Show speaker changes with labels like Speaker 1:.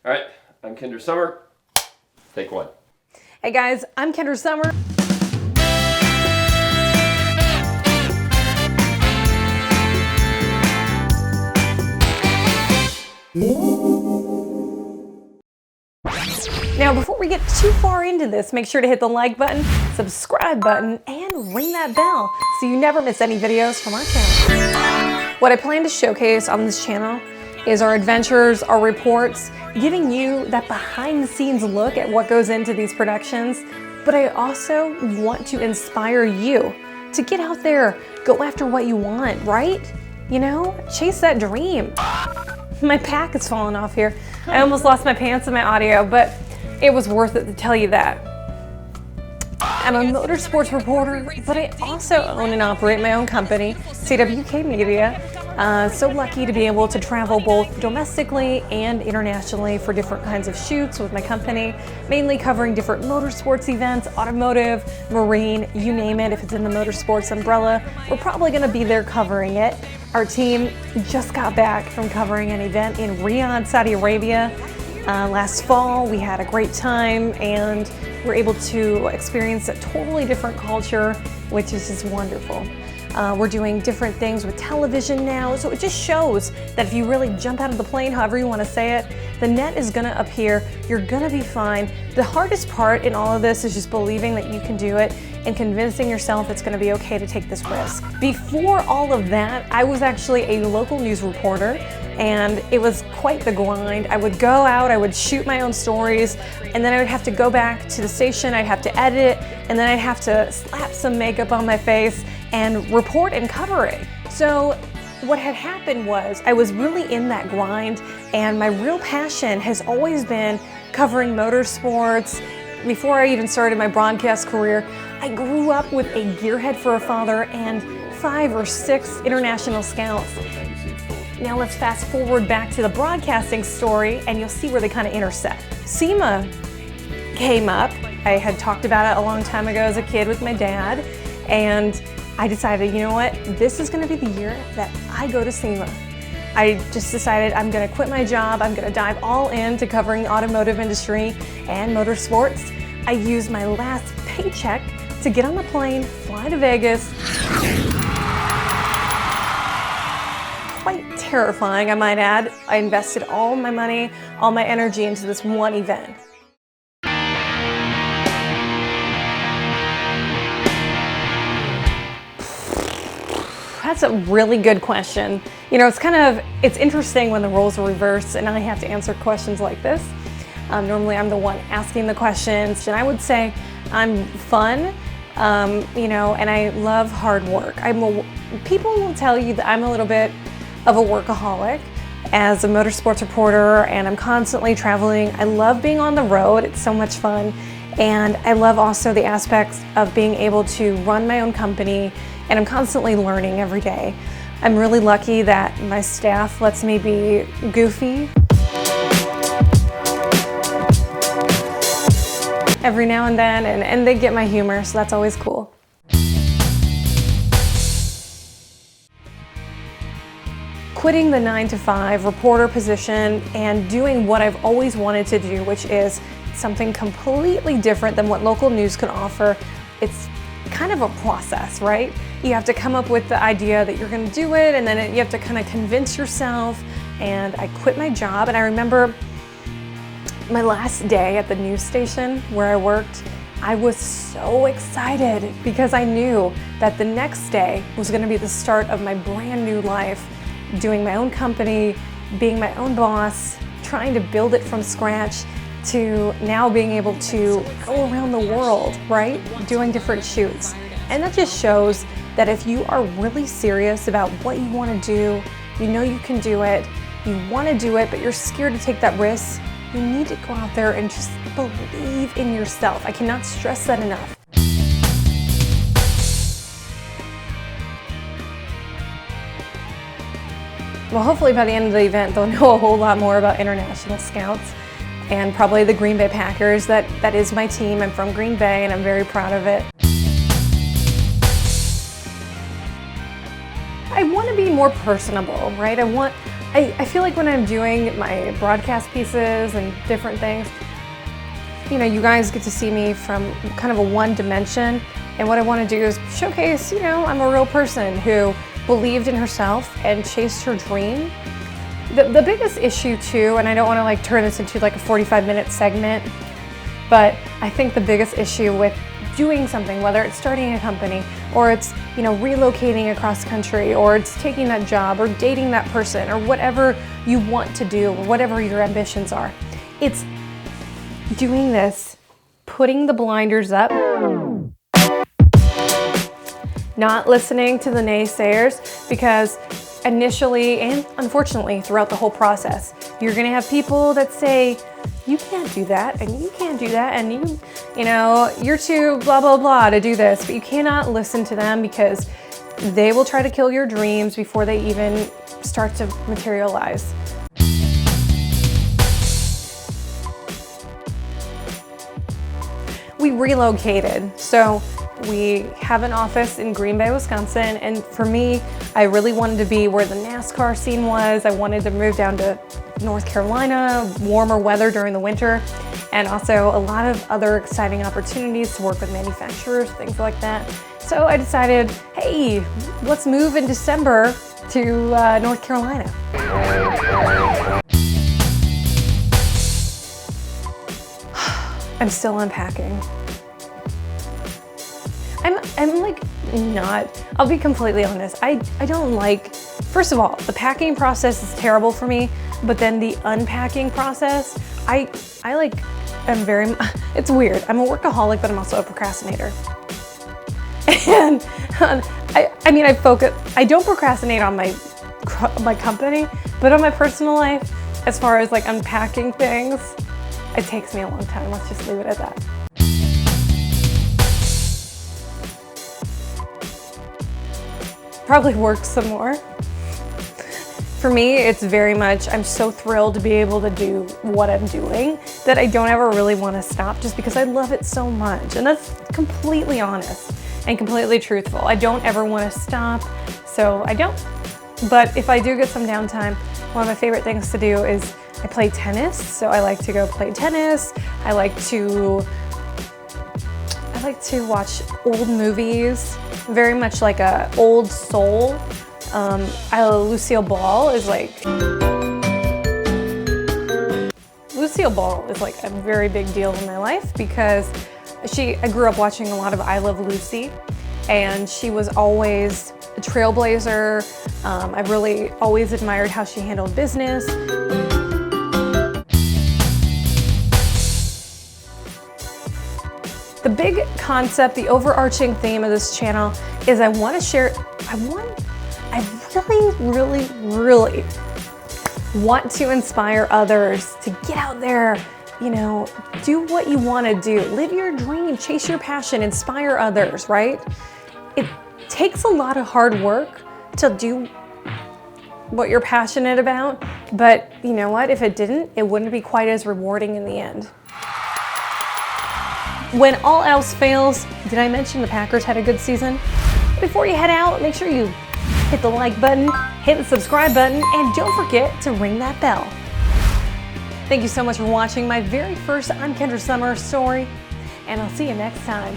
Speaker 1: All right, I'm Kendra Sommer. Take one.
Speaker 2: Hey guys, I'm Kendra Sommer. Now, before we get too far into this, make sure to hit the like button, subscribe button, and ring that bell so you never miss any videos from our channel. What I plan to showcase on this channel is our adventures, our reports, giving you that behind the scenes look at what goes into these productions. But I also want to inspire you to get out there, go after what you want, right? You know, chase that dream. My pack is falling off here. I almost lost my pants in my audio, but it was worth it to tell you that. I'm a motorsports reporter, but I also own and operate my own company, CWK Media. So lucky to be able to travel both domestically and internationally for different kinds of shoots with my company, mainly covering different motorsports events, automotive, marine, you name it. If it's in the motorsports umbrella, we're probably going to be there covering it. Our team just got back from covering an event in Riyadh, Saudi Arabia. Last fall, we had a great time and we're able to experience a totally different culture, which is just wonderful. We're doing different things with television now, so it just shows that if you really jump out of the plane, however you want to say it, the net is going to appear, you're going to be fine. The hardest part in all of this is just believing that you can do it and convincing yourself it's going to be okay to take this risk. Before all of that, I was actually a local news reporter, and it was quite the grind. I would go out, I would shoot my own stories, and then I would have to go back to the station, I'd have to edit it, and then I'd have to slap some makeup on my face and report and cover it. So what had happened was I was really in that grind, and my real passion has always been covering motorsports. Before I even started my broadcast career, I grew up with a gearhead for a father and 5 or 6 international scouts. Now let's fast forward back to the broadcasting story and you'll see where they kind of intersect. SEMA came up. I had talked about it a long time ago as a kid with my dad, and I decided, you know what, this is going to be the year that I go to SEMA. I just decided I'm going to quit my job. I'm going to dive all into covering the automotive industry and motorsports. I used my last paycheck to get on the plane, fly to Vegas. Quite terrifying, I might add. I invested all my money, all my energy into this one event. That's a really good question. You know, it's interesting when the roles are reversed and I have to answer questions like this. Normally I'm the one asking the questions, and I would say I'm fun, you know, and I love hard work. People will tell you that I'm a little bit of a workaholic as a motorsports reporter, and I'm constantly traveling. I love being on the road. It's so much fun. And I love also the aspects of being able to run my own company, and I'm constantly learning every day. I'm really lucky that my staff lets me be goofy every now and then, and they get my humor, so that's always cool. Quitting the 9-to-5 reporter position and doing what I've always wanted to do, which is something completely different than what local news can offer. It's kind of a process, right? You have to come up with the idea that you're going to do it, and then you have to kind of convince yourself. And I quit my job, and I remember my last day at the news station where I worked, I was so excited because I knew that the next day was going to be the start of my brand new life, doing my own company, being my own boss, trying to build it from scratch, to now being able to go around the world, right? Doing different shoots. And that just shows that if you are really serious about what you want to do, you know you can do it, you want to do it, but you're scared to take that risk, you need to go out there and just believe in yourself. I cannot stress that enough. Well, hopefully by the end of the event, they'll know a whole lot more about international scouts and probably the Green Bay Packers. That is my team. I'm from Green Bay and I'm very proud of it. I want to be more personable, right? I I feel like when I'm doing my broadcast pieces and different things, you know, you guys get to see me from kind of a one dimension. And what I want to do is showcase, you know, I'm a real person who believed in herself and chased her dream. The biggest issue too, and I don't want to like turn this into like a 45-minute segment, but I think the biggest issue with doing something, whether it's starting a company or it's, you know, relocating across country, or it's taking that job or dating that person or whatever you want to do, or whatever your ambitions are, it's doing this, putting the blinders up, not listening to the naysayers, because initially and unfortunately throughout the whole process, you're gonna have people that say, you can't do that, and you can't do that, and you know, you're too blah, blah, blah to do this, but you cannot listen to them because they will try to kill your dreams before they even start to materialize. We relocated, so we have an office in Green Bay, Wisconsin, and for me, I really wanted to be where the NASCAR scene was. I wanted to move down to North Carolina, warmer weather during the winter, and also a lot of other exciting opportunities to work with manufacturers, things like that. So I decided, hey, let's move in December to North Carolina. I'm still unpacking. I'm like not, I'll be completely honest. I don't like, first of all, the packing process is terrible for me, but then the unpacking process, I like, I'm very, it's weird. I'm a workaholic, but I'm also a procrastinator. And I mean, I don't procrastinate on my company, but on my personal life, as far as like unpacking things, it takes me a long time. Let's just leave it at that. Probably work some more. For me, it's very much, I'm so thrilled to be able to do what I'm doing that I don't ever really want to stop just because I love it so much. And that's completely honest and completely truthful. I don't ever want to stop, so I don't. But if I do get some downtime, one of my favorite things to do is I play tennis. So I like to go play tennis. I like to watch old movies, very much like a old soul. Lucille Ball is like a very big deal in my life because I grew up watching a lot of I Love Lucy, and she was always a trailblazer. I really always admired how she handled business. The big concept, the overarching theme of this channel is I really want to inspire others to get out there, you know, do what you want to do, live your dream, chase your passion, inspire others, right? It takes a lot of hard work to do what you're passionate about, but you know what? If it didn't, it wouldn't be quite as rewarding in the end. When all else fails, did I mention the Packers had a good season? Before you head out, make sure you hit the like button, hit the subscribe button, and don't forget to ring that bell. Thank you so much for watching my very first I'm Kendra Sommer story, and I'll see you next time.